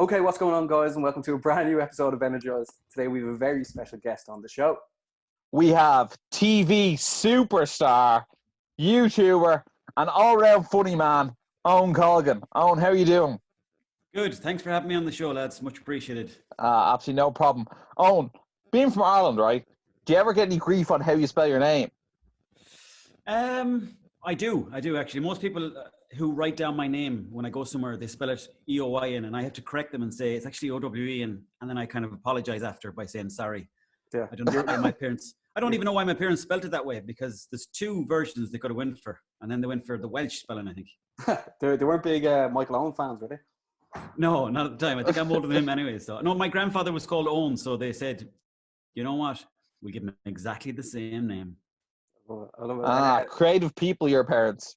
Okay, what's going on, guys, and welcome to a brand new episode of Energized. Today we have a very special guest on the show. We have TV superstar, YouTuber, and all-round funny man, Owen Colgan. Owen, how are you doing? Good. Thanks for having me on the show, lads. Much appreciated. Absolutely no problem. Owen, being from Ireland, right? Do you ever get any grief on how you spell your name? I do actually. Most people who write down my name when I go somewhere, they spell it E-O-Y-N, and I have to correct them and say it's actually O-W-E-N, and then I kind of apologize after by saying sorry. Yeah. I don't know why my parents. I don't even know why my parents spelled it that way, because there's two versions they could have went for, and then they went for the Welsh spelling, I think. They weren't big Michael Owen fans, were they? No, not at the time. I think I'm older than him anyway. So no, my grandfather was called Owen, so they said, you know what? We give him exactly the same name. Creative people, your parents.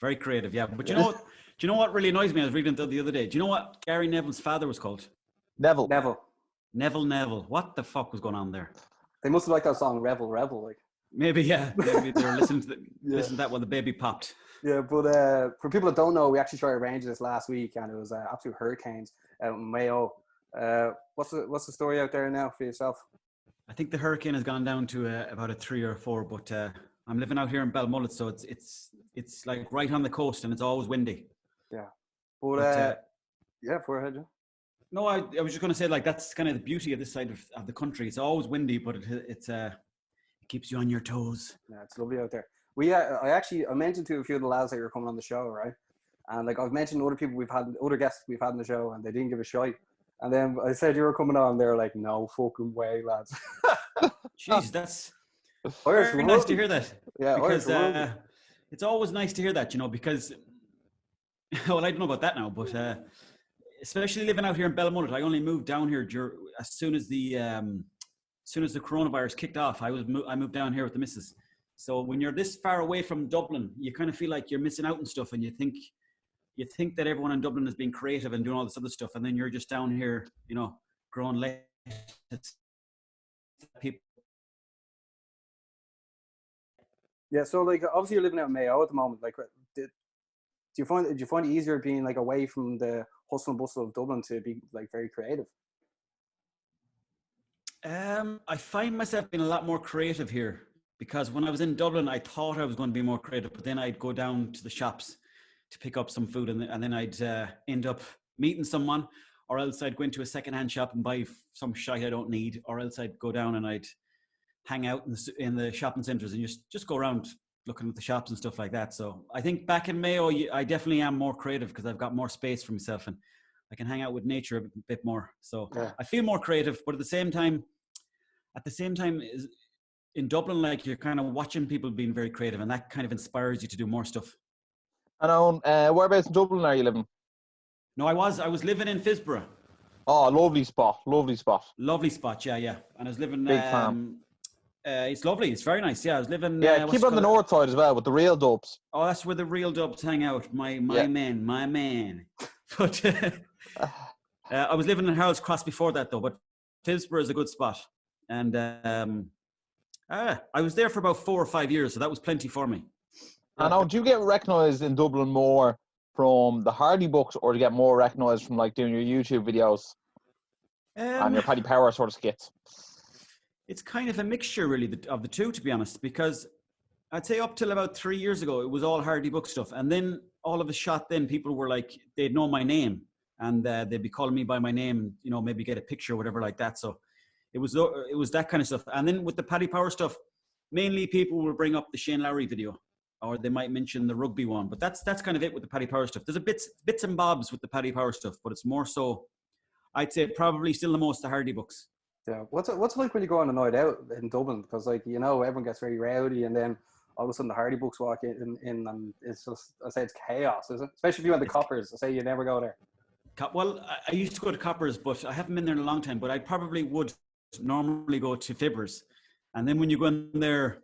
Very creative, yeah. But you know what? Do you know what really annoys me? I was reading it the other day. Do you know what Gary Neville's father was called? Neville. Neville. What the fuck was going on there? They must have liked that song, Revel, like. Maybe, yeah. Maybe they were listening to listening to that when the baby popped. Yeah, but for people that don't know, we actually tried arranging this last week, and it was absolute hurricanes out in Mayo. What's the story out there now for yourself? I think the hurricane has gone down to about a 3 or 4, but I'm living out here in Balmullet, so it's like right on the coast, and it's always windy. Yeah, but yeah, go ahead, John. No, I was just going to say, like, that's kind of the beauty of this side of the country. It's always windy, but it keeps you on your toes. Yeah, it's lovely out there. I mentioned to a few of the lads that were coming on the show, right? And like I've mentioned other guests we've had on the show, and they didn't give a shite. And then I said you were coming on, they were like, "No fucking way, lads." Jeez, that's very nice to hear that. Yeah, because it's always nice to hear that, because well, I don't know about that now, but especially living out here in Balmullet, I only moved down here as soon as the coronavirus kicked off. I moved down here with the missus. So when you're this far away from Dublin, you kind of feel like you're missing out on stuff, and you think that everyone in Dublin is being creative and doing all this other stuff, and then you're just down here, growing lettuce. People. Yeah, so like obviously you're living out in Mayo at the moment. Like, do you find it easier being like away from the hustle and bustle of Dublin to be like very creative? I find myself being a lot more creative here, because when I was in Dublin, I thought I was going to be more creative, but then I'd go down to the shops to pick up some food, and then I'd end up meeting someone, or else I'd go into a secondhand shop and buy some shite I don't need, or else I'd go down and I'd hang out in the shopping centres and just go around looking at the shops and stuff like that. So I think back in Mayo, I definitely am more creative because I've got more space for myself and I can hang out with nature a bit more. So yeah. I feel more creative, but at the same time, is in Dublin, like, you're kind of watching people being very creative, and that kind of inspires you to do more stuff. And Owen, whereabouts in Dublin are you living? No, I was living in Fisborough. Oh, lovely spot. Lovely spot, yeah. And I was living... Big fan. It's lovely. It's very nice. Yeah, I was living... Yeah, keep on the north side as well with the real dubs. Oh, that's where the real dubs hang out. My man. But I was living in Harold's Cross before that, though. But Fisborough is a good spot. And I was there for about 4 or 5 years, so that was plenty for me. And now, do you get recognised in Dublin more from the Hardy books, or do you get more recognised from like doing your YouTube videos and your Paddy Power sort of skits? It's kind of a mixture, really, of the two, to be honest, because I'd say up till about 3 years ago, it was all Hardy book stuff. And then all of a shot, then people were like, they'd know my name, and they'd be calling me by my name, maybe get a picture or whatever like that. So it was that kind of stuff. And then with the Paddy Power stuff, mainly people will bring up the Shane Lowry video, or they might mention the rugby one. But that's kind of it with the Paddy Power stuff. There's a bits and bobs with the Paddy Power stuff, but it's more so, I'd say probably still the most the Hardy books. Yeah, what's it like when you go on a night out in Dublin? Because everyone gets very rowdy, and then all of a sudden the Hardy books walk in and it's just, I say it's chaos, isn't it? Especially if you went to Coppers. I say you never go there. Well, I used to go to Coppers, but I haven't been there in a long time. But I probably would normally go to Fibbers, and then when you go in there,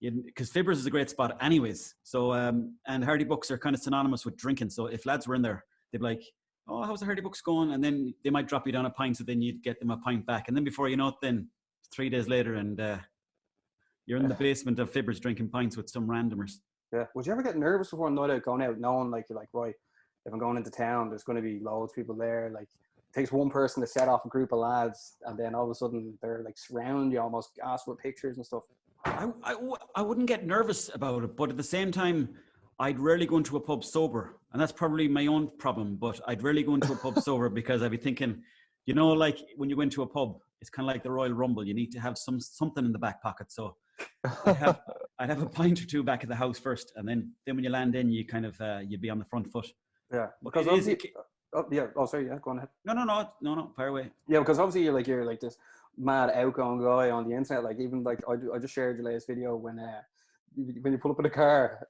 because Fibbers is a great spot anyways. So and Hardy books are kind of synonymous with drinking. So if lads were in there, they'd be like, "Oh, how's the Hardy books going?" And then they might drop you down a pint, so then you'd get them a pint back. And then before you know it, then 3 days later, and you're in the basement of Fibbers drinking pints with some randomers. Yeah. Would you ever get nervous before a night out going out, knowing like you're like, right, if I'm going into town, there's going to be loads of people there. Like, takes one person to set off a group of lads, and then all of a sudden they're like surround you, almost ask for pictures and stuff. I wouldn't get nervous about it, but at the same time, I'd rarely go into a pub sober, and that's probably my own problem. But I'd rarely go into a pub sober because I'd be thinking, you know, like when you go into a pub, it's kind of like the Royal Rumble. You need to have something in the back pocket. So I'd have a pint or two back at the house first, and then when you land in, you kind of you'd be on the front foot. Yeah, because obviously, sorry, yeah, go on ahead. No, fire away. Yeah, because obviously you're like this mad outgoing guy on the internet. Like even like I just shared your latest video when you pull up in a car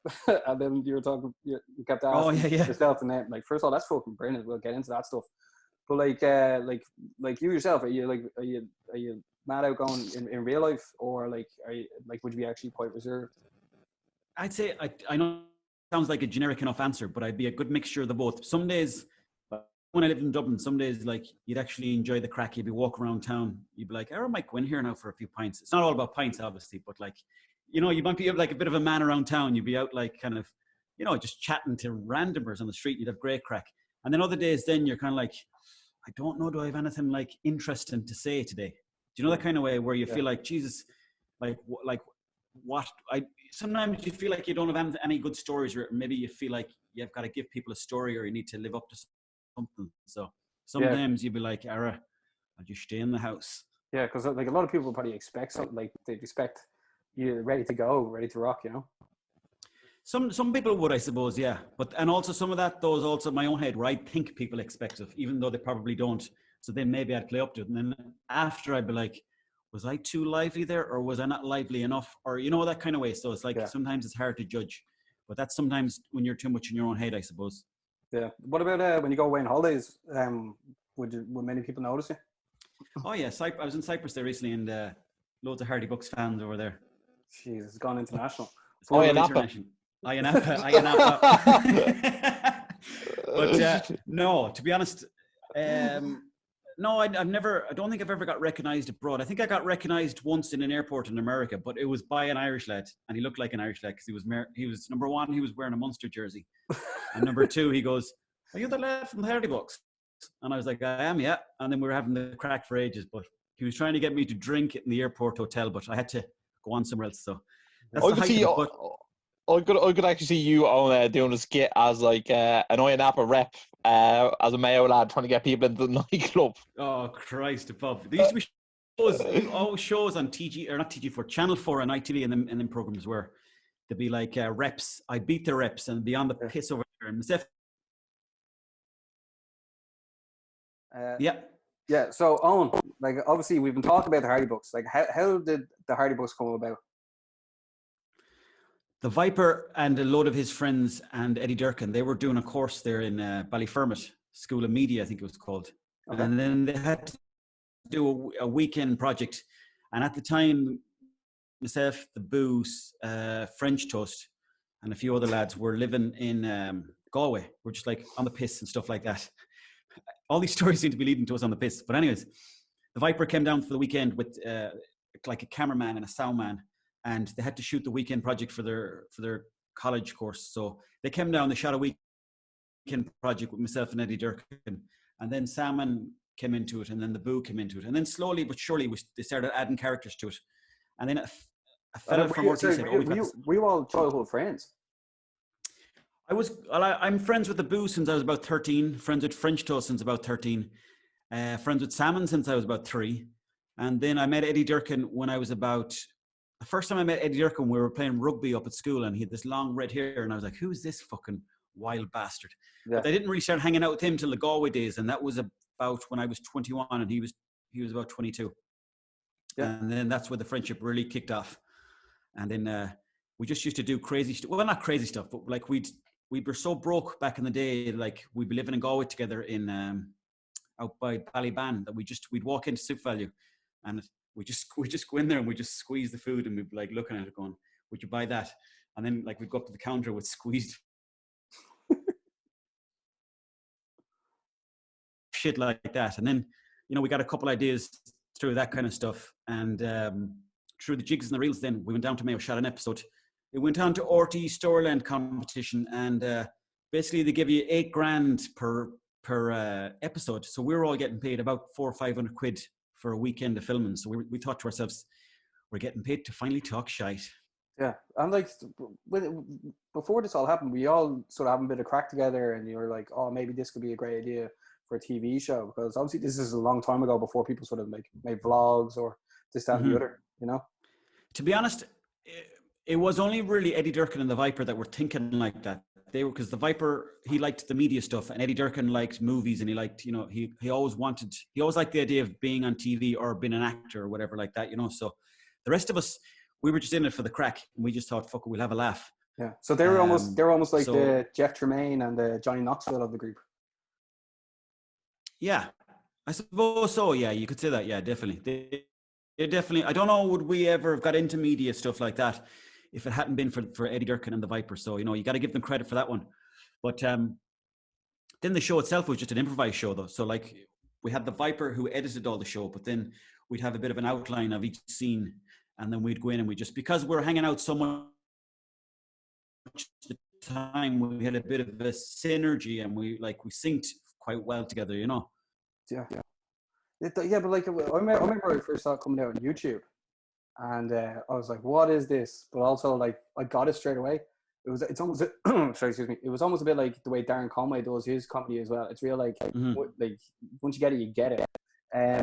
and then you were talking, you kept asking yourself the name. Like, first of all, that's fucking brilliant. We'll get into that stuff. But like you yourself, are you mad outgoing in real life, or like are you like would you be actually quite reserved? I'd say I know it sounds like a generic enough answer, but I'd be a good mixture of the both. Some days, when I lived in Dublin, some days like you'd actually enjoy the crack. You'd be walking around town. You'd be like, I might go in here now for a few pints. It's not all about pints, obviously, but like, you know, you might be like a bit of a man around town. You'd be out like kind of, you know, just chatting to randomers on the street. You'd have great crack. And then other days, then you're kind of like, I don't know, do I have anything like interesting to say today? Do you know that kind of way where you feel like, Jesus, like what? Sometimes you feel like you don't have any good stories, or maybe you feel like you've got to give people a story, or you need to live up to something. So sometimes you'd be like, Ara, I'll just stay in the house. Yeah, because like a lot of people probably expect something, like they'd expect you ready to go, ready to rock, you know? Some people would, I suppose, yeah. But and also some of that, though, is also my own head where I think people expect it, even though they probably don't. So then maybe I'd play up to it. And then after I'd be like, was I too lively there, or was I not lively enough? Or, you know, that kind of way. So it's like sometimes it's hard to judge. But that's sometimes when you're too much in your own head, I suppose. Yeah. What about when you go away on holidays? Would many people notice you? Oh, yeah. I was in Cyprus there recently, and loads of Hardy Bucks fans over there. Jeez, it's gone international. International. Ayanapa. But no, to be honest, no, I don't think I've ever got recognized abroad. I think I got recognized once in an airport in America, but it was by an Irish lad, and he looked like an Irish lad because he was number one, he was wearing a Munster jersey, and number two, he goes, "Are you the lad from the Hardy Bucks?" And I was like, "I am, yeah." And then we were having the crack for ages, but he was trying to get me to drink in the airport hotel, but I had to go on somewhere else. So that's the height of it, but I could actually see you on doing a skit as like an Owen rep as a Mayo lad trying to get people into the nightclub. Oh Christ above! There used to be shows on TG or not TG4, Channel 4 and ITV, and then programs where there'd be like reps. I beat the reps and be on the piss over there and myself. Yeah. So Owen, like obviously we've been talking about the Hardy Bucks. Like how did the Hardy Bucks come about? The Viper and a load of his friends and Eddie Durkin, they were doing a course there in Ballyfermot School of Media, I think it was called. Okay. And then they had to do a weekend project. And at the time, myself, the Booze, French Toast, and a few other lads were living in Galway. We're just like on the piss and stuff like that. All these stories seem to be leading to us on the piss. But anyways, the Viper came down for the weekend with like a cameraman and a sound man. And they had to shoot the weekend project for their college course. So they came down, they shot a weekend project with myself and Eddie Durkin. And then Salmon came into it, and then the Boo came into it. And then slowly but surely they started adding characters to it. And then a fella from RT said, were you all childhood friends? I'm friends with the Boo since I was about 13, friends with French Toast since about 13, friends with Salmon since I was about 3. And then I met Eddie Durkin when I was about... The first time I met Eddie Durkin, we were playing rugby up at school, and he had this long red hair, and I was like, who's this fucking wild bastard? Yeah. But I didn't really start hanging out with him till the Galway days, and that was about when I was 21 and he was about 22. Yeah. And then that's where the friendship really kicked off. And then we just used to do crazy stuff. Well, not crazy stuff, but like we were so broke back in the day, like we'd be living in Galway together in out by Ballyban, that we'd walk into Soup Value, and we just go in there and we just squeeze the food, and we'd be like looking at it going, would you buy that? And then like we'd go up to the counter with squeezed shit like that. And then, you know, we got a couple ideas through that kind of stuff. And through the jigs and the reels, then we went down to Mayo, shot an episode. It went on to RT Storyland competition, and basically they give you $8,000 per episode. So we were all getting paid about 400 or 500 quid for a weekend of filming. So we thought to ourselves, we're getting paid to finally talk shite. Yeah, and like before this all happened, we all sort of having a bit of crack together, and you were like, "Oh, maybe this could be a great idea for a TV show." Because obviously, this is a long time ago, before people sort of like made vlogs or this, that, and the other. You know. To be honest, it was only really Eddie Durkin and the Viper that were thinking like that. They were, because the Viper, he liked the media stuff, and Eddie Durkin liked movies, and he liked, you know, he always liked the idea of being on TV or being an actor or whatever like that, you know. So the rest of us, we were just in it for the crack, and we just thought, fuck it, we'll have a laugh. Yeah. So they were almost like the Jeff Tremaine and the Johnny Knoxville of the group. Yeah, I suppose so. Yeah, you could say that. Yeah, definitely. They definitely. I don't know, would we ever have got into media stuff like that if it hadn't been for Eddie Durkin and the Viper? So, you know, you got to give them credit for that one. But then the show itself was just an improvised show, though. So, like, we had the Viper who edited all the show, but then we'd have a bit of an outline of each scene, and then we'd go in and we just, because we're hanging out so much the time, we had a bit of a synergy, and we synced quite well together, you know. Yeah. Yeah, but like I remember when I first saw it coming out on YouTube, and I was like, "What is this?" But also, like, I got it straight away. It's almost sorry, excuse me. It was almost a bit like the way Darren Conway does his comedy as well. It's real like like once you get it, you get it. I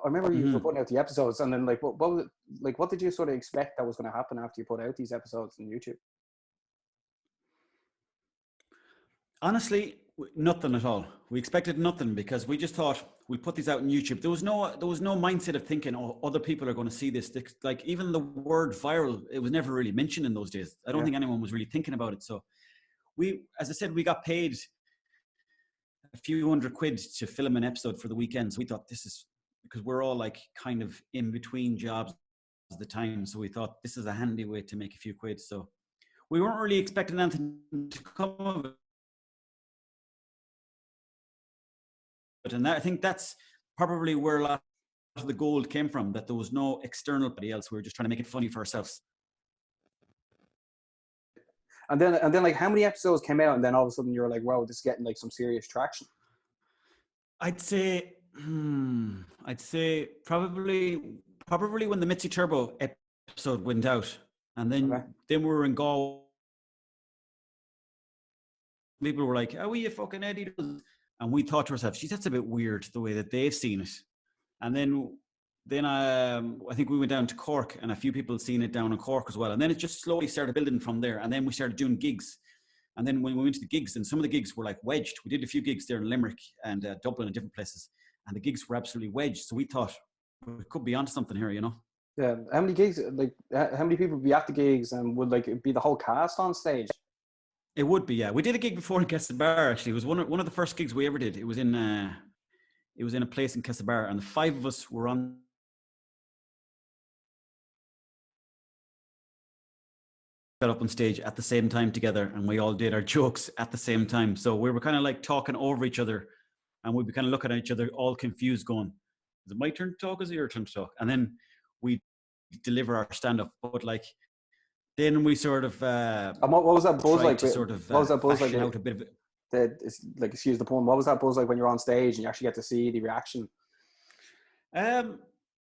remember you were putting out the episodes, and then like what was it, like? What did you sort of expect that was going to happen after you put out these episodes on YouTube? Honestly, nothing at all. We expected nothing, because we just thought we'll put these out on YouTube. There was no mindset of thinking, oh, other people are going to see this. Like, even the word viral, it was never really mentioned in those days. I don't think anyone was really thinking about it. So we, as I said, we got paid a few hundred quid to film an episode for the weekend. So we thought, this is, because we're all like kind of in between jobs at the time. So we thought this is a handy way to make a few quid. So we weren't really expecting anything to come of it. And I think that's probably where a lot of the gold came from, that there was no external body else. We were just trying to make it funny for ourselves. And then like, how many episodes came out, and then all of a sudden you were like, wow, this is getting like some serious traction? I'd say probably when the Mitzi Turbo episode went out, and then we were in Galway. People were like, "Oh, you fucking Eddie?" And we thought to ourselves, geez, that's a bit weird the way that they've seen it. And then I think we went down to Cork, and a few people had seen it down in Cork as well. And then it just slowly started building from there. And then we started doing gigs. And then when we went to the gigs, and some of the gigs were like wedged. We did a few gigs there in Limerick and Dublin and different places. And the gigs were absolutely wedged. So we thought, we could be onto something here, you know? Yeah. How many gigs, like, how many people would be at the gigs, and would like it be the whole cast on stage? It would be, yeah. We did a gig before in Castlebar, actually. It was one of the first gigs we ever did. It was in a place in Castlebar, and the five of us were on up on stage at the same time together, and we all did our jokes at the same time. So we were kind of like talking over each other, and we'd be kind of looking at each other all confused, going, is it my turn to talk? Is it your turn to talk? And then we deliver our stand-up. But like, then we sort of and what was that buzz like? Sort of, what was that buzz like? Out a bit of it. Like, excuse the pun, what was that buzz like when you're on stage and you actually get to see the reaction?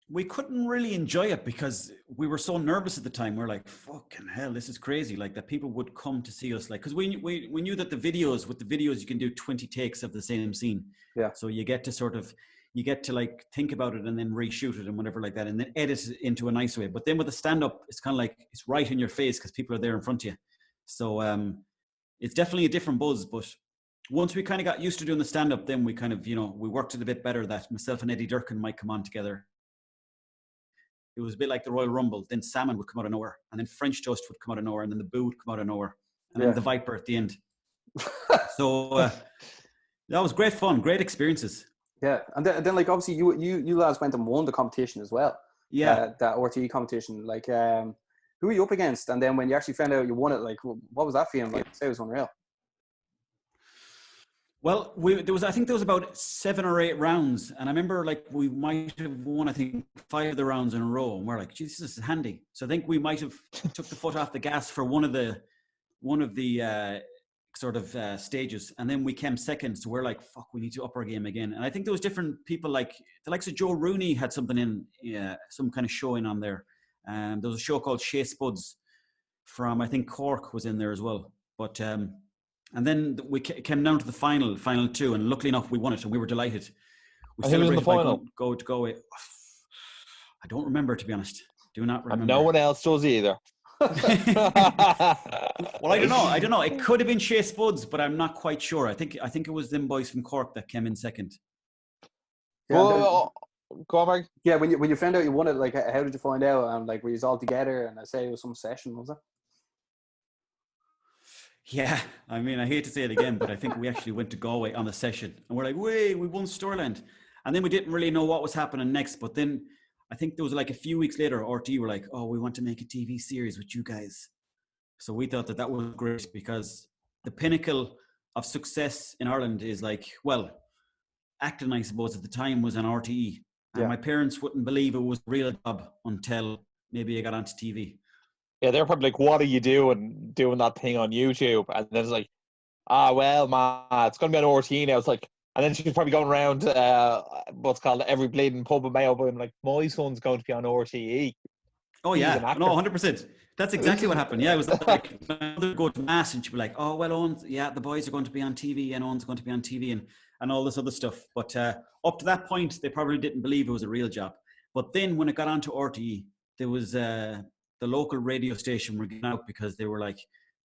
We couldn't really enjoy it because we were so nervous at the time. We're like, fucking hell, this is crazy. Like, that people would come to see us. Like, because we knew that with the videos, you can do 20 takes of the same scene. Yeah. So you get to like think about it and then reshoot it and whatever like that, and then edit it into a nice way. But then with the stand-up, it's kind of like, it's right in your face because people are there in front of you. So it's definitely a different buzz. But once we kind of got used to doing the stand-up, then we kind of, you know, we worked it a bit better that myself and Eddie Durkin might come on together. It was a bit like the Royal Rumble. Then Salmon would come out of nowhere, and then French Toast would come out of nowhere, and then the Boo would come out of nowhere, and then the Viper at the end. So that was great fun, great experiences. Yeah, and then like, obviously you lads went and won the competition as well. Yeah, that RTE competition. Like, who were you up against? And then when you actually found out you won it, like, what was that feeling like? Say it was unreal. Well, I think there was about 7 or 8 rounds, and I remember like we might have won, I think, 5 of the rounds in a row, and we're like, "Jesus, this is handy." So I think we might have took the foot off the gas for one of the sort of stages, and then we came second. So we're like, fuck, we need to up our game again. And I think there was different people, like the likes of Joe Rooney had something in, some kind of showing on there. There was a show called Shea Spuds from, I think Cork was in there as well. But and then we came down to the final two, and luckily enough, we won it, and we were delighted. We celebrated by go. I don't remember, to be honest. Do not remember. And no one else does either. Well, I don't know. It could have been Shea Spuds, but I'm not quite sure. I think it was them boys from Cork that came in second. Yeah, go on, Mark. Yeah, when you found out you won it, like, how did you find out? And like, were you all together? And I say it was some session, was it? Yeah, I mean, I hate to say it again, but I think we actually went to Galway on the session, and we're like, "Wait, we won Storland," and then we didn't really know what was happening next. But then I think there was like a few weeks later, RTE were like, "Oh, we want to make a TV series with you guys." So we thought that was great, because the pinnacle of success in Ireland is like, well, acting, I suppose, at the time was on RTE. And my parents wouldn't believe it was a real job until maybe I got onto TV. Yeah, they're probably like, what are you doing that thing on YouTube? And then it's like, well, ma, it's going to be on RTE now. It's like, and then she's probably going around what's called every bleeding pub in Mayo, but I'm like, my son's going to be on RTE. Oh, yeah. No, 100%. That's exactly what happened. Yeah, it was like, my mother would go to mass and she'd be like, oh, well, Owen, yeah, the boys are going to be on TV and Owen's going to be on TV and all this other stuff. But up to that point, they probably didn't believe it was a real job. But then when it got onto RTE, there was the local radio station were getting out, because they were like,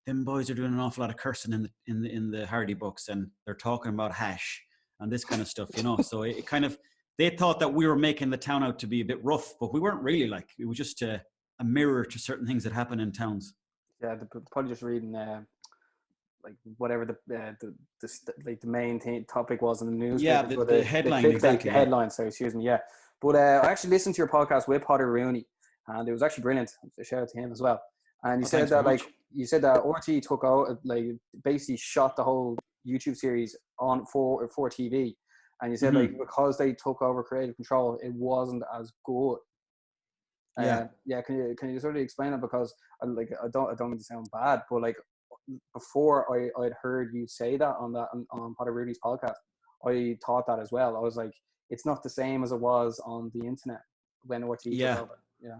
them boys are doing an awful lot of cursing in the Hardy books, and they're talking about hash and this kind of stuff, you know. So it kind of, they thought that we were making the town out to be a bit rough, but we weren't really. Like, it was just a mirror to certain things that happen in towns. Yeah, probably just reading like whatever the main topic was in the news. Yeah, the headline, exactly. The headline, sorry, excuse me, yeah. But I actually listened to your podcast with Potter Rooney, and it was actually brilliant. So shout out to him as well. And you said that, like, you said that RTE took out, like, basically shot the whole YouTube series on for TV, and you said like, because they took over creative control, it wasn't as good. Yeah. Can you sort of explain it? Because I don't mean to sound bad, but like, before I'd heard you say that on Potter Rooney's podcast, I thought that as well. I was like, it's not the same as it was on the internet when RTE took over. Yeah.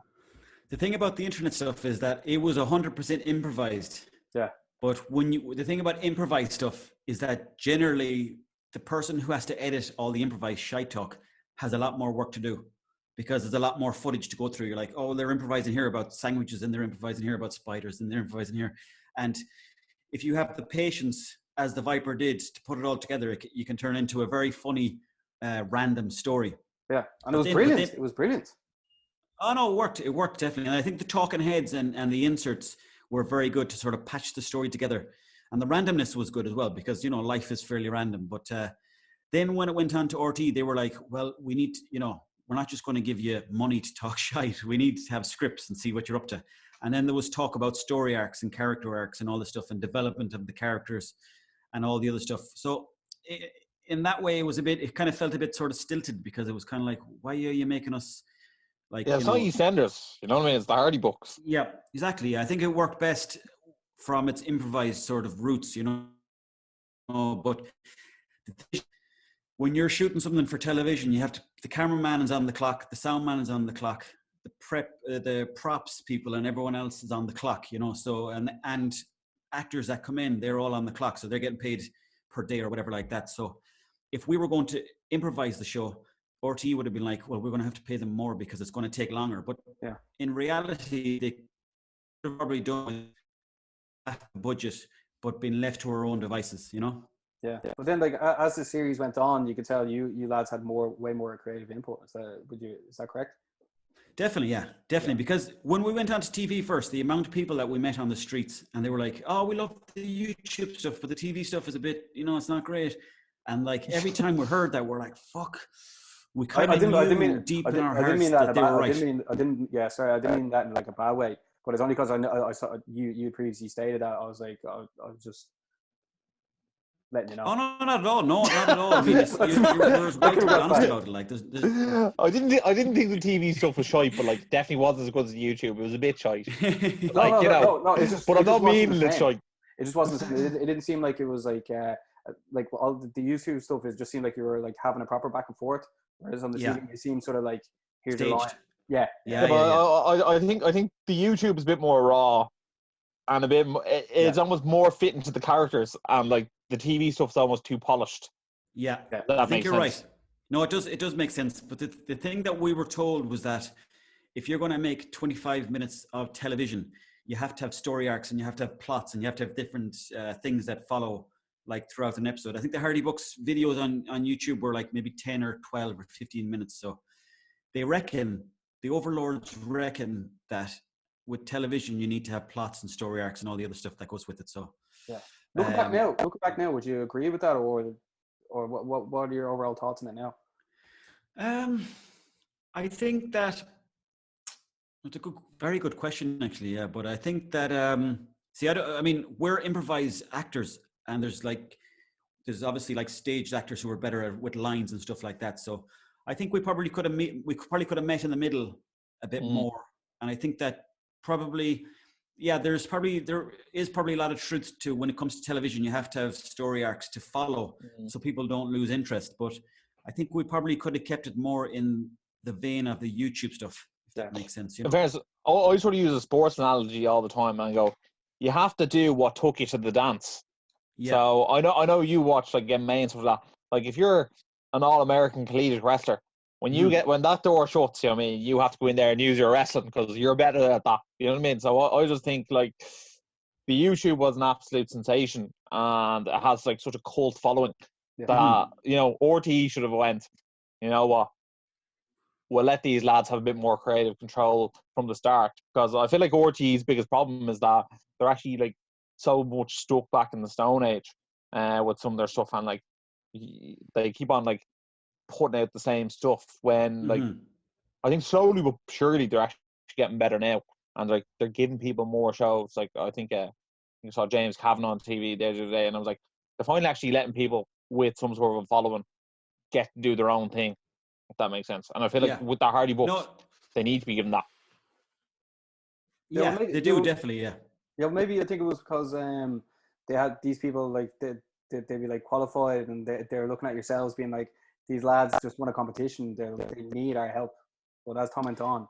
The thing about the internet stuff is that it was 100% improvised. Yeah. But the thing about improvised stuff is that generally the person who has to edit all the improvised shite talk has a lot more work to do, because there's a lot more footage to go through. You're like, oh, they're improvising here about sandwiches, and they're improvising here about spiders, and they're improvising here. And if you have the patience, as the Viper did, to put it all together, you can turn into a very funny, random story. Yeah, and it was brilliant. It was brilliant. Oh, no, it worked. It worked, definitely. And I think the talking heads and the inserts were very good to sort of patch the story together. And the randomness was good as well, because, you know, life is fairly random. But then when it went on to RT, they were like, well, we need to, you know, we're not just going to give you money to talk shite. We need to have scripts and see what you're up to. And then there was talk about story arcs and character arcs and all this stuff, and development of the characters and all the other stuff. So in that way, it kind of felt a bit sort of stilted, because it was kind of like, why are you making us like... Yeah, it's not EastEnders, you know what I mean? It's the Hardy books. Yeah, exactly. I think it worked best from its improvised sort of roots, you know. But when you're shooting something for television, you have to, the cameraman is on the clock, the sound man is on the clock, the props people and everyone else is on the clock, you know. So and actors that come in, they're all on the clock, so they're getting paid per day or whatever like that. So if we were going to improvise the show, RTE would have been like, well, we're going to have to pay them more because it's going to take longer. But in reality, they could have probably done half the budget, but been left to our own devices, you know. Yeah. But then, like, as the series went on, you could tell you lads had way more creative input. Is that correct? Definitely, yeah, definitely. Yeah. Because when we went onto TV first, the amount of people that we met on the streets, and they were like, "Oh, we love the YouTube stuff, but the TV stuff is a bit, you know, it's not great." And like every time we heard that, we're like, "Fuck." We kind of knew deep in our hearts that they were right. I didn't mean that in like a bad way. But it's only because I saw you previously stated that. I was like, I was just letting you know. Oh no, not at all. No, not at all. I mean, you're right to be honest about it. Like, there's... I didn't think the TV stuff was shite, but like definitely wasn't as good as YouTube. It was a bit shite. No, it's just. But I'm not meaning it's shite. It just wasn't. It didn't seem like it was like all the YouTube stuff. It just seemed like you were like having a proper back and forth. Whereas on the TV, it seemed sort of like here's your line. Staged. Yeah. But I think the YouTube is a bit more raw and a bit. It's almost more fit into the characters, and like the TV stuff's almost too polished. Yeah, I think you're right. No, it does make sense. But the thing that we were told was that if you're going to make 25 minutes of television, you have to have story arcs and you have to have plots and you have to have different things that follow like throughout an episode. I think the Hardy Books videos on YouTube were like maybe 10 or 12 or 15 minutes. So they reckon, the overlords reckon that with television, you need to have plots and story arcs and all the other stuff that goes with it. So looking back now, would you agree with that, or what are your overall thoughts on it now? I think that it's a very good question, actually. Yeah, but I think that I mean, we're improvised actors, and there's obviously like staged actors who are better with lines and stuff like that. So I think we probably could have met in the middle a bit more. And I think that probably, there is probably a lot of truth to when it comes to television. You have to have story arcs to follow so people don't lose interest. But I think we probably could have kept it more in the vein of the YouTube stuff, if that makes sense. You know? In fairness, I always sort of use a sports analogy all the time and go, you have to do what took you to the dance. Yeah. So I know you watch like MMA and stuff like that. Like if you're an all-American collegiate wrestler, when that door shuts, you know what I mean, you have to go in there and use your wrestling because you're better at that. You know what I mean? So I just think like the YouTube was an absolute sensation and it has like such a cult following that RTE should have went, you know what, we'll let these lads have a bit more creative control from the start, because I feel like RTE's biggest problem is that they're actually like so much stuck back in the Stone Age with some of their stuff, and like they keep on like putting out the same stuff when like I think slowly but surely they're actually getting better now, and like they're giving people more shows. Like I think you saw James Kavanagh on TV the other day, and I was like, they're finally actually letting people with some sort of a following get to do their own thing, if that makes sense. And I feel like with the Hardy Books, they need to be given that. Yeah, they do, definitely, yeah. Yeah, maybe I think it was because they had these people like they'd be like qualified, and they're looking at yourselves being like, these lads just won a competition, they need our help. But as time went on,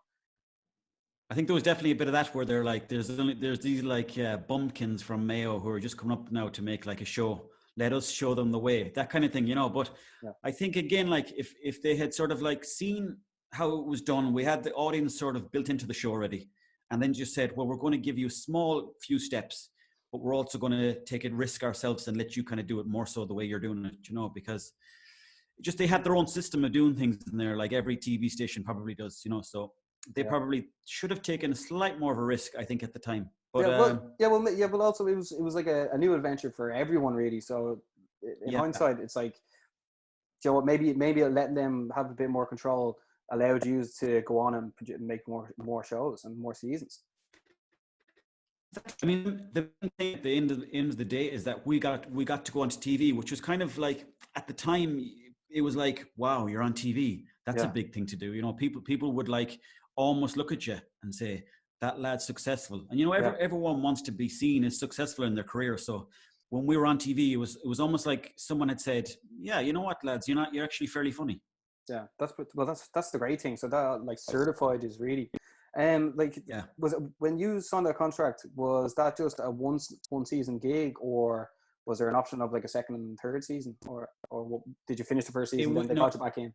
I think there was definitely a bit of that where they're like, there's these like bumpkins from Mayo who are just coming up now to make like a show. Let us show them the way, that kind of thing, you know. But I think again, like if they had sort of like seen how it was done, we had the audience sort of built into the show already, and then just said, well, we're going to give you a small few steps, but we're also going to take a risk ourselves and let you kind of do it more so the way you're doing it, you know, because just they had their own system of doing things in there, like every TV station probably does, you know. So they probably should have taken a slight more of a risk, I think, at the time. But but also it was like a new adventure for everyone, really. So in hindsight, it's like, you know what, maybe letting them have a bit more control allowed you to go on and make more shows and more seasons. I mean, the thing at the end of the day is that we got to go onto TV, which was kind of like, at the time, it was like, wow, you're on TV. That's a big thing to do. You know, people would like almost look at you and say, that lad's successful. And, you know, everyone wants to be seen as successful in their career. So when we were on TV, it was almost like someone had said, yeah, you know what, lads, you're actually fairly funny. Yeah, that's the great thing. So that like certified is really, was it, when you signed that contract, was that just a one season gig, or was there an option of like a second and third season, or did you finish the first season and then they got you back in?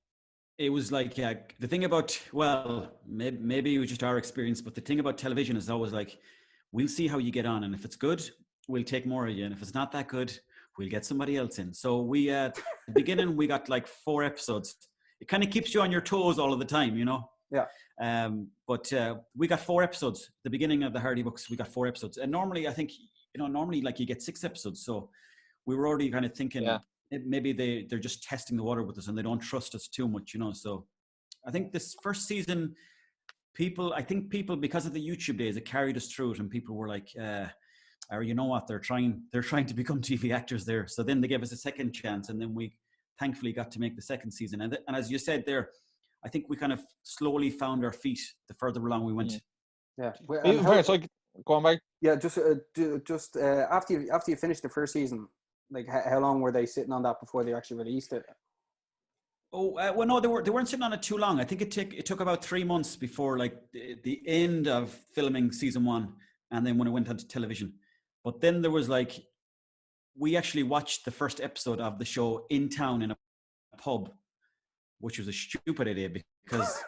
It was like, the thing about, well, maybe it was just our experience, but the thing about television is always like, we'll see how you get on, and if it's good, we'll take more of you, and if it's not that good, we'll get somebody else in. So we at the beginning we got like 4 episodes. It kind of keeps you on your toes all of the time, you know. But we got 4 episodes. The beginning of the Hardy Books, we got 4 episodes, and normally I think, you know, like you get 6 episodes. So we were already kind of thinking maybe they're just testing the water with us and they don't trust us too much, you know. So I think this first season, people because of the YouTube days, it carried us through it, and people were like, or you know what, they're trying to become TV actors there. So then they gave us a second chance, and then we thankfully got to make the second season. And as you said there, I think we kind of slowly found our feet the further along we went. In fairness, Go on, Mike. Yeah, just after you finished the first season, like how long were they sitting on that before they actually released it? Oh well, no, they weren't sitting on it too long. I think it took about 3 months before like the end of filming season 1, and then when it went onto television. But then there was like, we actually watched the first episode of the show in town in a pub, which was a stupid idea because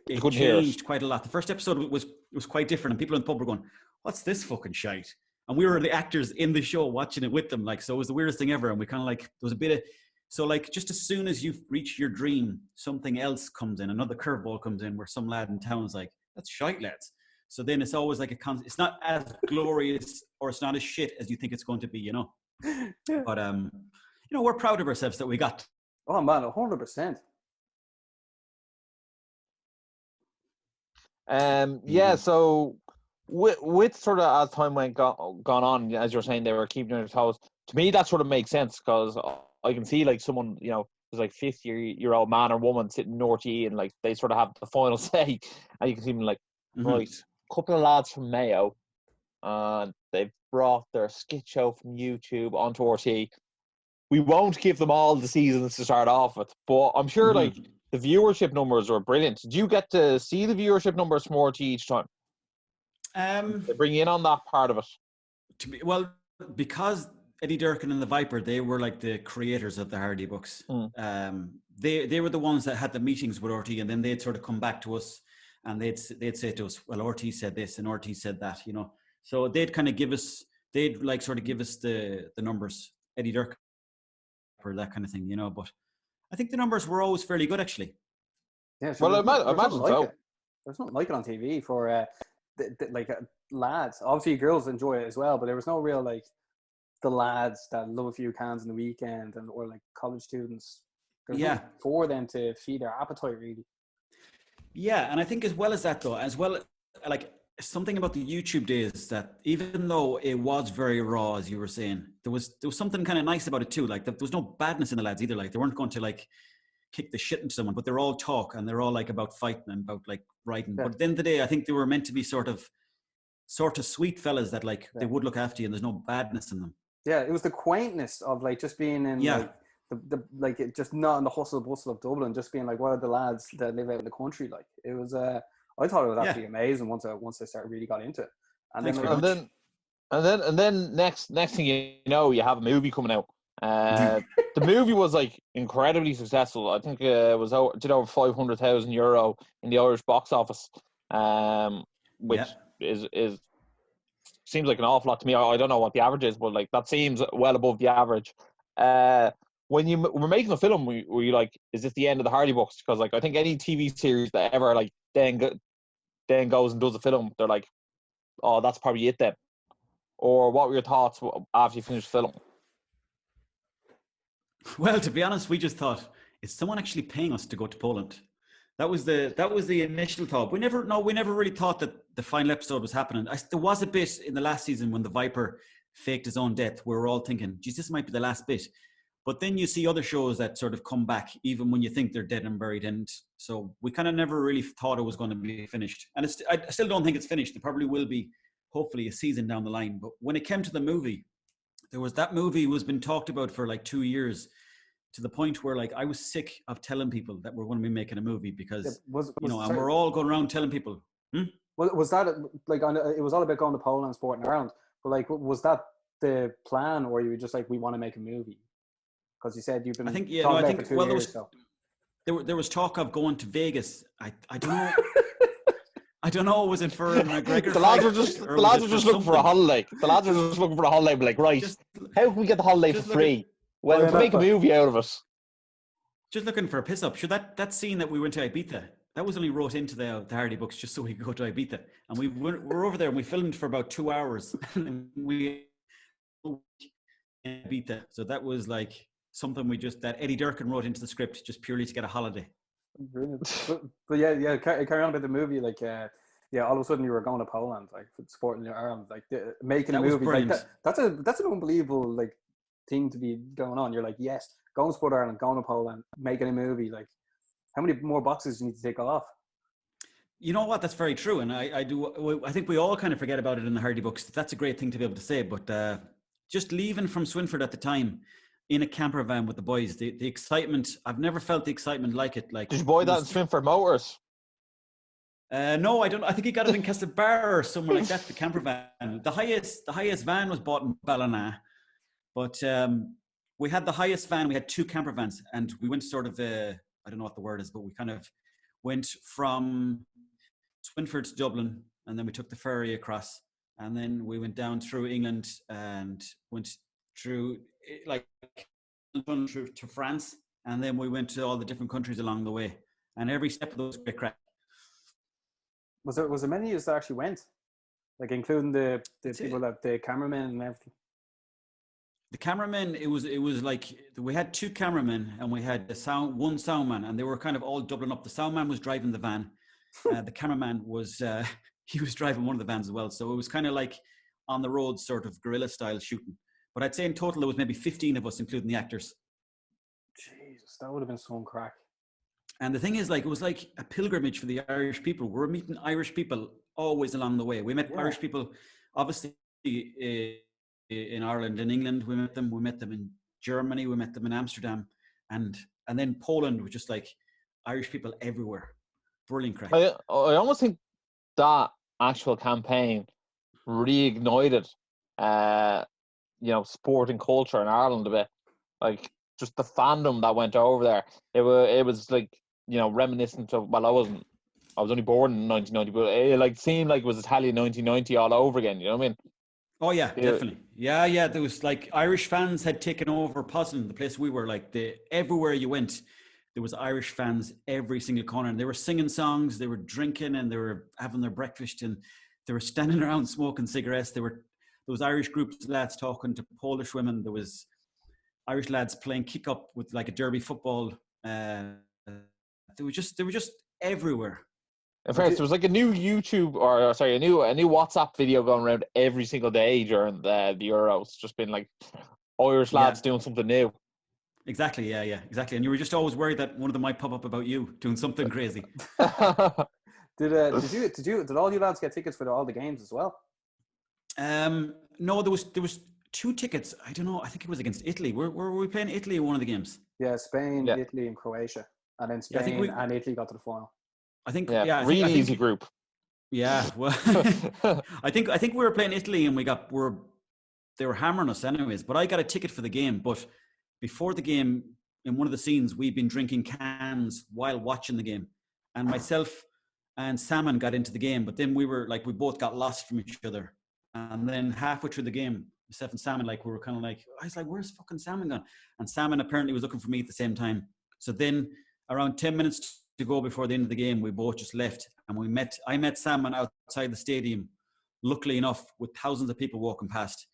it changed quite a lot. The first episode was quite different, and people in the pub were going, "What's this fucking shite?" And we were the actors in the show watching it with them, like, so it was the weirdest thing ever. And we kind of like, there was a bit of, so like, just as soon as you've reached your dream, something else comes in, another curveball comes in, where some lad in town is like, "That's shite, lads." So then it's always like it's not as glorious, or it's not as shit as you think it's going to be, you know. Yeah. But we're proud of ourselves that we got. Oh man, 100%. Yeah. So with sort of as time gone on, as you're saying, they were keeping their toes. To me, that sort of makes sense because I can see like someone, you know, there's like 50-year-old man or woman sitting in RTE, and like they sort of have the final say, and you can see them like, right, couple of lads from Mayo, and they've brought their skit show from YouTube onto RTE. We won't give them all the seasons to start off with, but I'm sure like the viewership numbers were brilliant. Did you get to see the viewership numbers from RTE each time? They bring you in on that part of it. Well, because Eddie Durkin and the Viper, they were like the creators of the Hardy books. They were the ones that had the meetings with RTE, and then they'd sort of come back to us, and they'd say to us, "Well, RTE said this and RTE said that," you know. So they'd kind of give us the numbers, Eddie Durkin, or that kind of thing, you know. But I think the numbers were always fairly good, actually. Yeah, so well, I imagine so. There's nothing like it on TV for lads. Obviously, girls enjoy it as well, but there was no real like the lads that love a few cans in the weekend, or like college students. There's nothing for them to feed their appetite, really. Yeah, and I think as well as that, though, like something about the YouTube days, that even though it was very raw, as you were saying, there was something kind of nice about it too. Like there was no badness in the lads either. Like they weren't going to like kick the shit into someone, but they're all talk, and they're all like about fighting and about like writing. But at the end of the day, I think they were meant to be sort of sweet fellas that like they would look after you, and there's no badness in them. Yeah, it was the quaintness of like just being in like the like it just not in the hustle bustle of Dublin, just being like, what are the lads that live out in the country like? It was I thought it was actually amazing once I started really got into it. And then next thing you know, you have a movie coming out. The movie was like incredibly successful. I think it was did over €500,000 in the Irish box office, which is seems like an awful lot to me. I don't know what the average is, but like that seems well above the average. When you were making the film, were you like, is this the end of the Hardy books? Because like I think any TV series that ever like then goes and does a film, they're like, oh, that's probably it then. Or what were your thoughts after you finished film? Well, to be honest, we just thought, is someone actually paying us to go to Poland? That was the initial thought. We never really thought that the final episode was happening. There was a bit in the last season when the Viper faked his own death, where we're all thinking, geez, this might be the last bit. But then you see other shows that sort of come back, even when you think they're dead and buried. And so we kind of never really thought it was going to be finished. And I still don't think it's finished. It probably will be, hopefully, a season down the line. But when it came to the movie, that movie was been talked about for like 2 years, to the point where like I was sick of telling people that we're going to be making a movie because, and we're all going around telling people. Was that like it was all about going to Poland, sport in Ireland, but like was that the plan, or you were just like, we want to make a movie? Because you said you've been talking about it for 2 years. There was talk of going to Vegas. I don't know. I don't know. Was it for an McGregor? The lads were just looking for a holiday. The lads were just looking for a holiday. But like, right, how can we get the holiday for free? Well, to make a movie out of it. Just looking for a piss up. Sure, that scene that we went to Ibiza, that was only wrote into the Hardy books just so we could go to Ibiza. And we're over there and we filmed for about 2 hours. And we in Ibiza. So that was like something that Eddie Durkin wrote into the script just purely to get a holiday. Brilliant. But yeah, carry on about the movie. Like, all of a sudden you were going to Poland, like supporting your Ireland, like making a movie. Like that's an unbelievable like thing to be going on. You're like, yes, going to support Ireland, going to Poland, making a movie. Like, how many more boxes do you need to take off? You know what? That's very true, and I do. I think we all kind of forget about it in the Hardy books. That's a great thing to be able to say. But just leaving from Swinford at the time in a camper van with the boys, the excitement. I've never felt the excitement like it. Like, Did you buy it that in was, Swinford Motors? no, I don't. I think he got it in Castlebar or somewhere like that. The camper van. The highest van was bought in Ballina, but we had the highest van. We had 2 camper vans, and we went sort of. I don't know what the word is, but we kind of went from Swinford to Dublin, and then we took the ferry across, and then we went down through England and went through like to France, and then we went to all the different countries along the way, and every step of those great crack. Was there many of you that actually went, like including the people that the cameramen and everything? The cameramen, it was like we had 2 cameramen and we had one soundman, and they were kind of all doubling up. The soundman was driving the van. The cameraman was he was driving one of the vans as well. So it was kind of like on the road, sort of guerrilla style shooting. But I'd say in total there was maybe 15 of us, including the actors. Jesus, that would have been some crack. And the thing is, like, it was like a pilgrimage for the Irish people. We were meeting Irish people always along the way. We met Irish people, obviously, in Ireland, in England. We met them in Germany. We met them in Amsterdam, and then Poland was just like Irish people everywhere. Brilliant crack. I almost think that actual campaign reignited, sport and culture in Ireland a bit. Like, just the fandom that went over there. It was like, reminiscent of, well, I was only born in 1990, but it seemed like it was Italian 1990 all over again. You know what I mean? Oh yeah, definitely. Yeah. There was like Irish fans had taken over Poznan, the place we were. Like, everywhere you went, there was Irish fans every single corner, and they were singing songs, they were drinking, and they were having their breakfast, and they were standing around smoking cigarettes. There was Irish groups, lads talking to Polish women. There was Irish lads playing kick up with like a derby football. They were just everywhere. In fact, there was like a new YouTube, a new WhatsApp video going around every single day during the Euros, just been like Irish lads doing something new. Exactly, yeah, exactly. And you were just always worried that one of them might pop up about you doing something crazy. Did all you lads get tickets for all the games as well? No, there was 2 tickets. I don't know. I think it was against Italy. Were we playing Italy in one of the games? Yeah, Spain, Italy, and Croatia, and then Spain and Italy got to the final. I think, really easy group. Yeah, well, I think we were playing Italy, and they were hammering us anyways. But I got a ticket for the game. But before the game, in one of the scenes, we'd been drinking cans while watching the game, and myself and Salmon got into the game. But then we both got lost from each other, and then halfway through the game, myself and Salmon, we were kind of like, I was like, where's fucking Salmon gone? And Salmon apparently was looking for me at the same time. So then around 10 minutes to go before the end of the game, we both just left, and I met Salmon outside the stadium, luckily enough, with thousands of people walking past.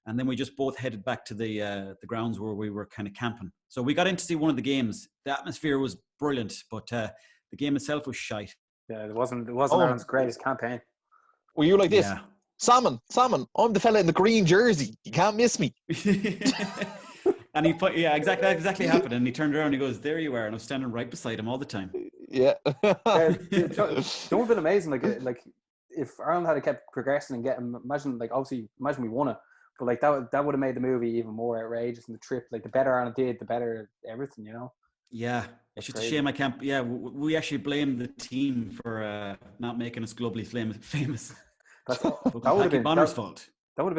And then we just both headed back to the grounds where we were kind of camping. So we got in to see one of the games. The atmosphere was brilliant, but the game itself was shite. Yeah, it wasn't Ireland's greatest campaign. Were you like this? Yeah. Salmon, I'm the fella in the green jersey. You can't miss me. And he put, exactly happened. And he turned around and he goes, there you are. And I was standing right beside him all the time. Yeah. It would have been amazing. Like if Ireland had kept progressing and imagine we won it. But like that would have made the movie even more outrageous, and the trip, like the better Ireland did, the better everything, you know. Yeah, it's just a shame I can't. Yeah, we actually blame the team for not making us globally famous. That would have been Bonner's fault. That would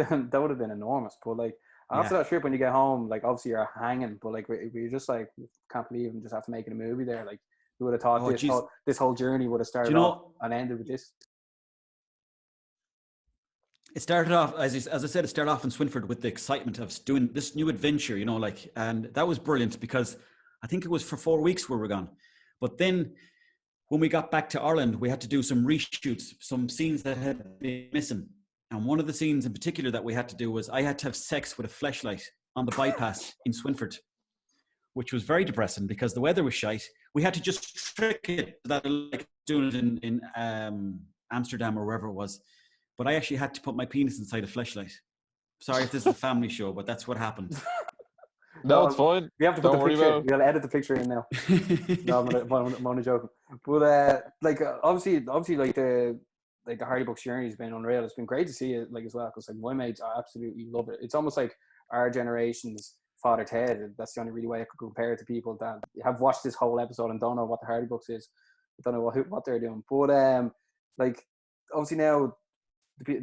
have been enormous. But like after that trip, when you get home, like obviously you're hanging, but like we're just like, can't believe and just have to make it a movie there. Like who would have thought this whole journey would have started off and ended with this. It started off, as I said, it started off in Swinford with the excitement of doing this new adventure, and that was brilliant because I think it was for 4 weeks we were gone. But then when we got back to Ireland, we had to do some reshoots, some scenes that had been missing. And one of the scenes in particular that we had to do was I had to have sex with a fleshlight on the bypass in Swinford, which was very depressing because the weather was shite. We had to just trick it that like doing it in Amsterdam or wherever it was. But I actually had to put my penis inside a fleshlight. Sorry if this is a family show, but that's what happened. No, it's fine. We have to put Don't the worry picture. about it. We'll edit the picture in now. No, I'm only joking. But like obviously, like the Hardy Bucks journey has been unreal. It's been great to see it like as well because like my mates, I absolutely love it. It's almost like our generation's Father Ted. That's the only really way I could compare it to people that have watched this whole episode and don't know what the Hardy Bucks is. Don't know what they're doing. But like obviously now,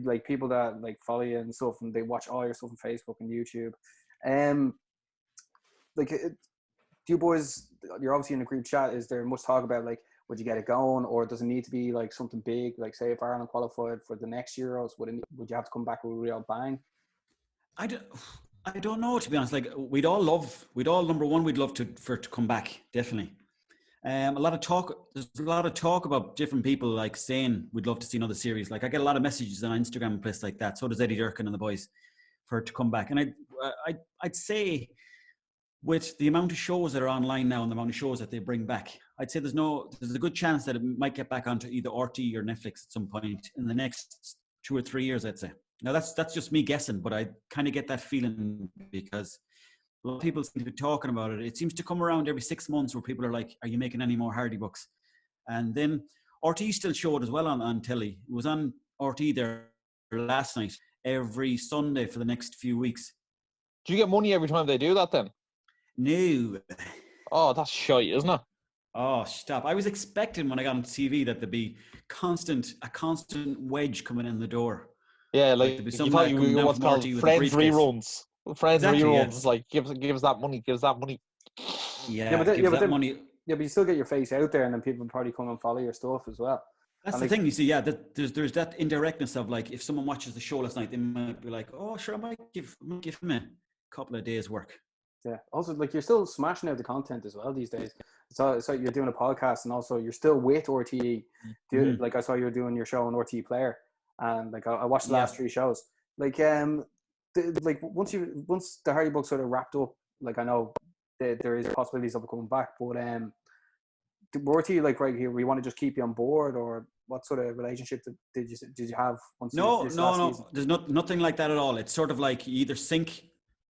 like people that like follow you and stuff, and they watch all your stuff on Facebook and YouTube. Like do you boys, you're obviously in a group chat, is there much talk about like would you get it going, or does it need to be like something big, like say if Ireland qualified for the next Euros, would you have to come back with a real bang? I don't know, to be honest. Like we'd all number one, we'd love for it to come back, definitely. There's a lot of talk about different people like saying we'd love to see another series. Like I get a lot of messages on Instagram and places like that. So does Eddie Durkin and the boys for it to come back. And I'd say with the amount of shows that are online now and the amount of shows that they bring back, I'd say there's a good chance that it might get back onto either RT or Netflix at some point in the next 2 or 3 years, I'd say. Now that's just me guessing, but I kind of get that feeling because a lot of people seem to be talking about it. It seems to come around every 6 months where people are like, are you making any more Hardy Bucks? And then RT still showed as well on telly. It was on RT there last night, every Sunday for the next few weeks. Do you get money every time they do that then? No. Oh, that's shite, isn't it? Oh, stop. I was expecting when I got on TV that there'd be a constant wedge coming in the door. Yeah, like there'd be you some thought lad you coming were down what's from called RT with a Friends briefcase. reruns. Friends Exactly, reruns, yeah. like gives that money. Yeah, but that money. Yeah, but you still get your face out there, and then people probably come and follow your stuff as well. That's the thing, you see. Yeah, there's that indirectness of like if someone watches the show last night, they might be like, "Oh, sure, I might give him a couple of days' work." Yeah. Also, like you're still smashing out the content as well these days. So you're doing a podcast, and also you're still with RTE. Mm-hmm. Like I saw you were doing your show on RTE Player, and like I watched the last 3 shows. Like like once the Hardy Bucks sort of wrapped up, like I know there is possibilities of it coming back, but RTE like right here, we want to just keep you on board, or what sort of relationship did you have once? No. Season? There's nothing like that at all. It's sort of like you either sync.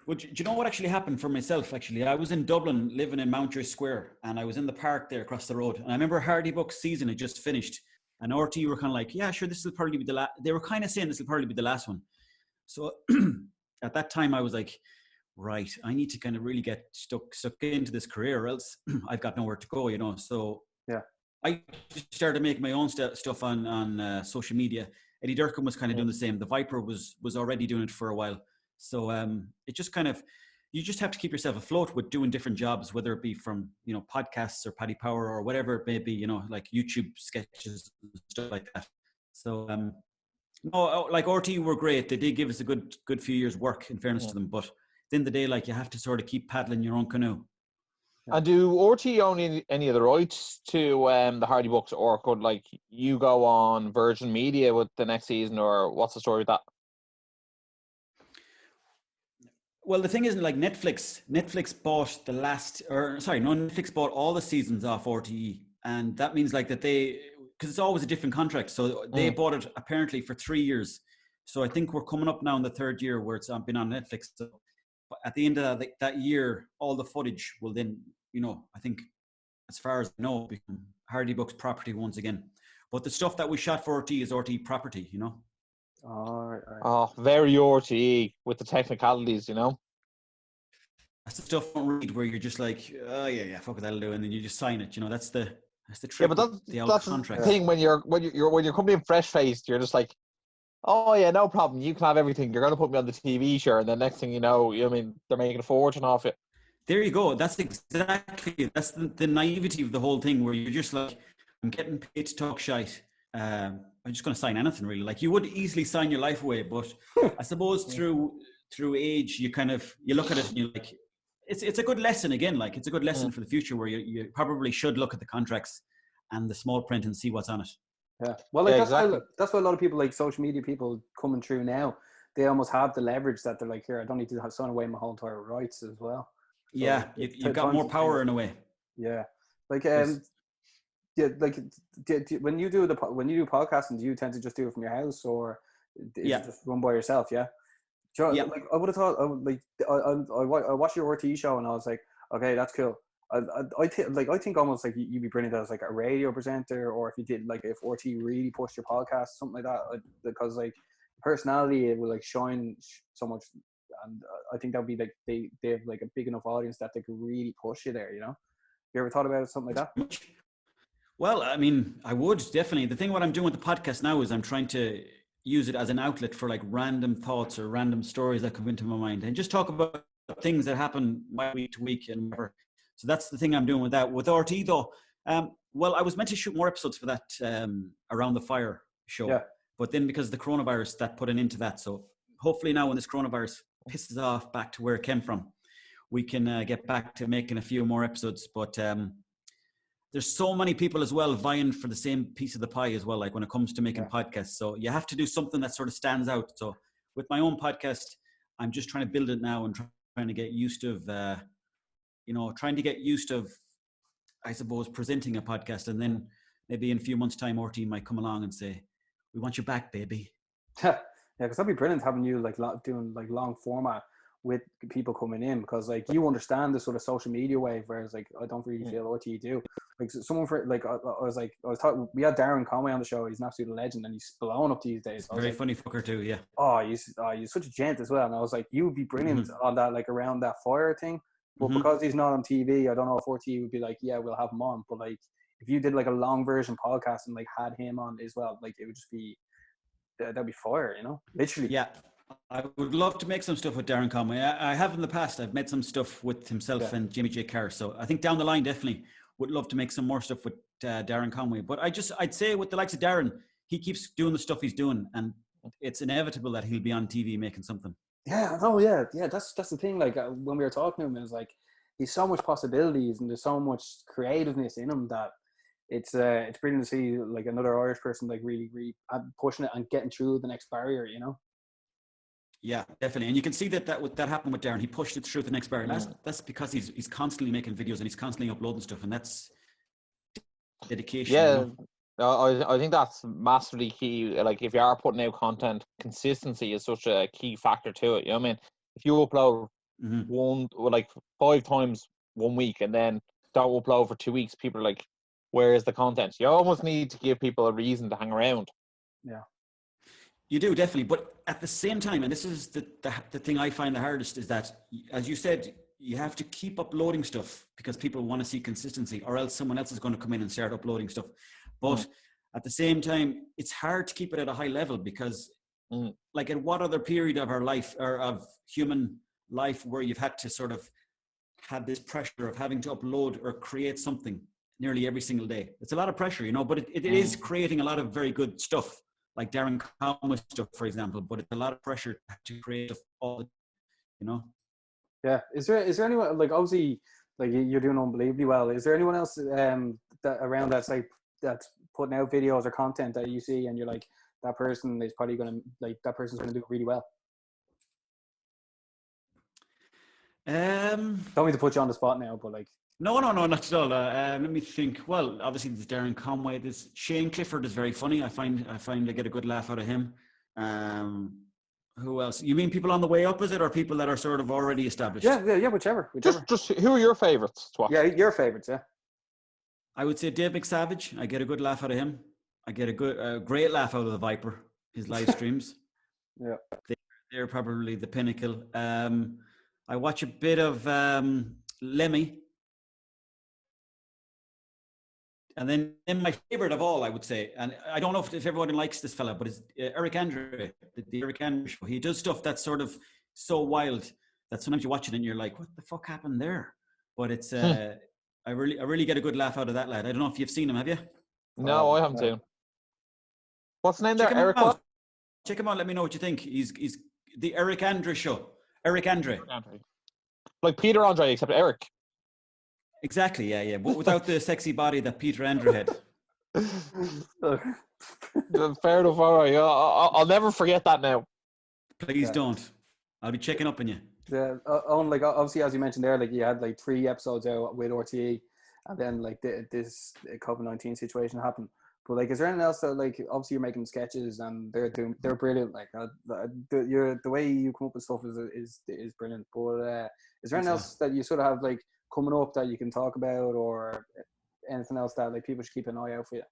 Do you know what actually happened for myself? Actually, I was in Dublin, living in Mountjoy Square, and I was in the park there across the road. And I remember Hardy Bucks season had just finished, and RTE were kind of like, "Yeah, sure, this will probably be the last." They were kind of saying this will probably be the last one. So at that time, I was like, right, I need to kind of really get stuck into this career, or else I've got nowhere to go, you know. So yeah, I just started making my own stuff on social media. Eddie Durkin was kind of doing the same. The Viper was already doing it for a while. So it just kind of, you just have to keep yourself afloat with doing different jobs, whether it be from, you know, podcasts or Paddy Power or whatever it may be, you know, like YouTube sketches and stuff like that. So no, like RT were great. They did give us a good few years work, in fairness to them. But at the end of the day, like you have to sort of keep paddling your own canoe. And do RT own any of the rights to the Hardy Bucks, or could like you go on Virgin Media with the next season, or what's the story with that? Well, the thing isn't like Netflix bought Netflix bought all the seasons off RTE, and that means like that because it's always a different contract, so they bought it apparently for 3 years. So I think we're coming up now in the 3rd year where it's been on Netflix. So at the end of that year, all the footage will then, you know, I think as far as I know, become Hardy Bucks property once again. But the stuff that we shot for RT is RT property, you know. All right. Oh, very RTE with the technicalities, you know. That's the stuff I don't read where you're just like, oh yeah, fuck it, that'll do, and then you just sign it. You know, that's the trick. Yeah, but that's the thing when you're coming in fresh faced, you're just like, oh yeah, no problem, you can have everything. You're gonna put me on the TV, sure, and the next thing you know, I mean, they're making a fortune off it. There you go. That's the naivety of the whole thing, where you're just like, I'm getting paid to talk shite. I'm just going to sign anything, really. Like you would easily sign your life away, but I suppose through age, you look at it and you're like, it's a good lesson again. Like it's a good lesson for the future, where you probably should look at the contracts and the small print and see what's on it. Yeah, well, like exactly. That's why a lot of people, like social media people coming through now, they almost have the leverage that they're like, here, I don't need to sign away my whole entire rights as well. So yeah, you've got more power in a way. Yeah, like yeah, like when you do podcasting, do you tend to just do it from your house, or is it just run by yourself? Yeah. Yeah. Like I would have thought, I watched your RT show and I was like, okay, that's cool. I think almost like you'd be brilliant as like a radio presenter, or if you did like if RT really pushed your podcast, something like that, because like personality it will like shine so much, and I think that would be like they have like a big enough audience that they could really push you there. You know, you ever thought about something like that? Well, I mean, I would definitely. The thing what I'm doing with the podcast now is I'm trying to use it as an outlet for like random thoughts or random stories that come into my mind, and just talk about things that happen week to week and whatever. So that's the thing I'm doing with that. With RT though, well, I was meant to shoot more episodes for that Around the Fire show, but then because of the coronavirus, that put an end to that. So hopefully now when this coronavirus pisses off back to where it came from, we can get back to making a few more episodes. But there's so many people as well vying for the same piece of the pie as well, like when it comes to making podcasts. So you have to do something that sort of stands out. So with my own podcast, I'm just trying to build it now and trying to get used to I suppose, presenting a podcast. And then maybe in a few months' time, RT might come along and say, we want you back, baby. Yeah, because that'd be brilliant having you like doing like long format with people coming in, because like you understand the sort of social media wave, whereas like I don't really feel RT do. Like someone for like I was talking, we had Darren Conway on the show. He's an absolute legend and he's blown up these days. Very funny fucker too, yeah. Oh, he's such a gent as well. And I was like, you would be brilliant on that, like around that fire thing. But because he's not on TV, I don't know if RT would be like, yeah, we'll have him on. But like, if you did like a long version podcast and like had him on as well, like it would just be, that'd be fire, you know, literally. Yeah, I would love to make some stuff with Darren Conway. I have in the past. I've made some stuff with himself and Jimmy J. Carr. So I think down the line, definitely would love to make some more stuff with Darren Conway. But I'd say with the likes of Darren, he keeps doing the stuff he's doing, and it's inevitable that he'll be on TV making something. Yeah, oh yeah, that's the thing. Like when we were talking to him, it was like he's so much possibilities and there's so much creativeness in him that it's brilliant to see like another Irish person like really pushing it and getting through the next barrier, you know. Yeah, definitely, and you can see that happened with Darren. He pushed it through the next barrier. That's because he's constantly making videos and he's constantly uploading stuff, and that's dedication. Yeah. You know? I think that's massively key. Like if you are putting out content, consistency is such a key factor to it. You know what I mean? If you upload 5 times 1 week and then don't upload for 2 weeks, people are like, where is the content? You almost need to give people a reason to hang around. Yeah. You do, definitely. But at the same time, and this is the thing I find the hardest, is that, as you said, you have to keep uploading stuff because people want to see consistency, or else someone else is going to come in and start uploading stuff. But at the same time, it's hard to keep it at a high level because like at what other period of our life or of human life where you've had to sort of have this pressure of having to upload or create something nearly every single day? It's a lot of pressure, you know, but it is creating a lot of very good stuff, like Darren Conway stuff, for example, but it's a lot of pressure to create all, you know? Yeah. Is there anyone, like obviously like you're doing unbelievably well. Is there anyone else that around that's like, that's putting out videos or content that you see and you're like, that person is probably going to, like, that person's going to do it really well? Don't mean to put you on the spot now, but like. No, not at all. Let me think. Well, obviously there's Darren Conway. There's Shane Clifford is very funny. I find I get a good laugh out of him. Who else? You mean people on the way up, is it, or people that are sort of already established? Yeah, whichever. Just who are your favourites to watch? Yeah, your favourites, yeah. I would say Dave McSavage. I get a good laugh out of him. I get a great laugh out of the Viper, his live streams. Yeah. They're probably the pinnacle. I watch a bit of Lemmy. And then my favorite of all, I would say, and I don't know if everyone likes this fella, but it's Eric Andre, the Eric Andre show. He does stuff that's sort of so wild that sometimes you watch it and you're like, what the fuck happened there? But it's, I really get a good laugh out of that lad. I don't know if you've seen him, have you? No, I haven't seen him. What's the name there? Eric what? Check him out. Let me know what you think. He's the Eric Andre show. Eric Andre. Like Peter Andre, except Eric. Exactly, yeah. But without the sexy body that Peter Andre had. Fair enough, all right. I'll never forget that now. Please don't. I'll be checking up on you. Yeah, like obviously, as you mentioned there, like you had like 3 episodes out with RTE, and then like this COVID-19 situation happened. But like, is there anything else that, like, obviously you're making sketches and they're brilliant. Like the way you come up with stuff is brilliant. But is there anything else that you sort of have like coming up that you can talk about, or anything else that like people should keep an eye out for you?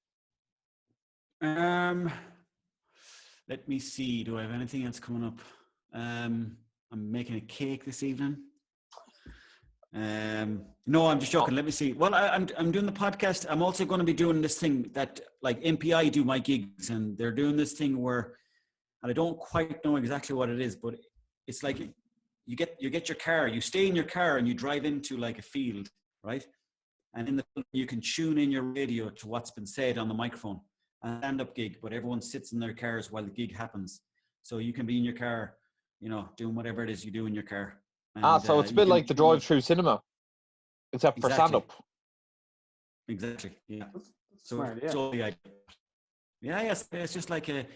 Let me see. Do I have anything else coming up? I'm making a cake this evening. No, I'm just joking. Let me see. Well, I'm doing the podcast. I'm also going to be doing this thing that like MPI do my gigs, and they're doing this thing where, and I don't quite know exactly what it is, but it's like you get your car, you stay in your car and you drive into like a field, right? And in the field, you can tune in your radio to what's been said on the microphone. A stand-up gig, but everyone sits in their cars while the gig happens. So you can be in your car, you know, doing whatever it is you do in your car. And, so it's a bit like the drive-through cinema, except for stand-up. Exactly. Yeah. So, smart, yeah. So yes, it's just like a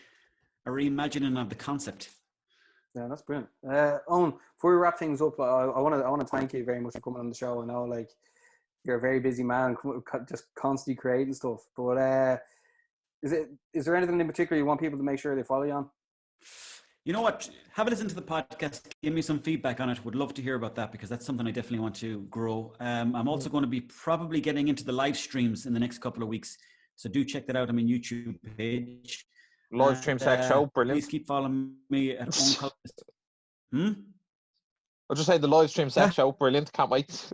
reimagining of the concept. Yeah, that's brilliant. Owen, before we wrap things up, I want to thank you very much for coming on the show. I know like you're a very busy man, just constantly creating stuff. But is there anything in particular you want people to make sure they follow you on? You know what? Have a listen to the podcast. Give me some feedback on it. Would love to hear about that, because that's something I definitely want to grow. I'm also going to be probably getting into the live streams in the next couple of weeks. So do check that out on my YouTube page. Live stream sex show, brilliant. Please keep following me at Owen Colgan. I'll just say the live stream sex show, brilliant. Can't wait.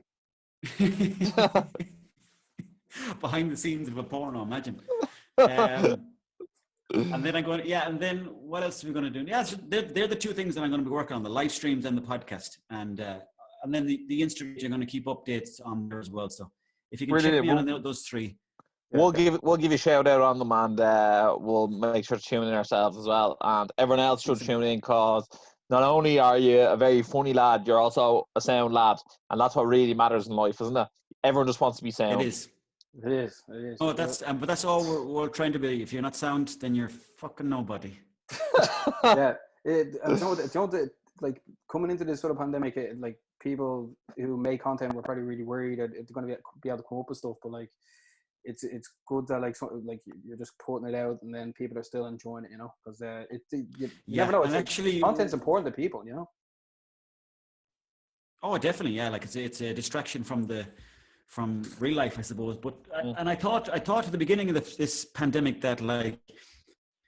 Behind the scenes of a porno, imagine. And then I'm going, and then what else are we going to do? Yeah, so they're the two things that I'm going to be working on: the live streams and the podcast, and then the Instagram. You're going to keep updates on there as well. So if you can check me on those three, we'll give you a shout out on them, and we'll make sure to tune in ourselves as well, and everyone else should tune in, because not only are you a very funny lad, you're also a sound lad, and that's what really matters in life, isn't it? Everyone just wants to be sound. It is. It is. Oh, but that's all we're trying to be. If you're not sound, then you're fucking nobody. Yeah. Like coming into this sort of pandemic, like people who make content were probably really worried that it's going to be able to come up with stuff, but like it's good that like you're just putting it out and then people are still enjoying it, you know, because you never know. It's actually content's important to people, you know. Oh, definitely, yeah. Like it's a distraction from real life, I suppose. But and I thought at the beginning of this pandemic that like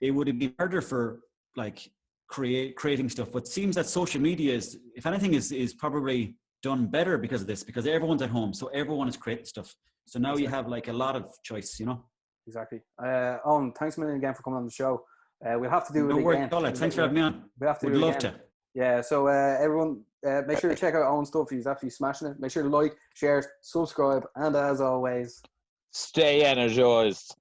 it would have been harder for like creating stuff. But it seems that social media is, if anything, is probably done better because of this, because everyone's at home, so everyone is creating stuff. So now you have like a lot of choice, you know. Exactly. Owen, thanks a million again for coming on the show. We'll have to do it again. Thanks for having me on. We have to. Would love to. Yeah. So everyone, make sure to check out Owen's stuff. He's absolutely smashing it. Make sure to like, share, subscribe, and as always, stay energized.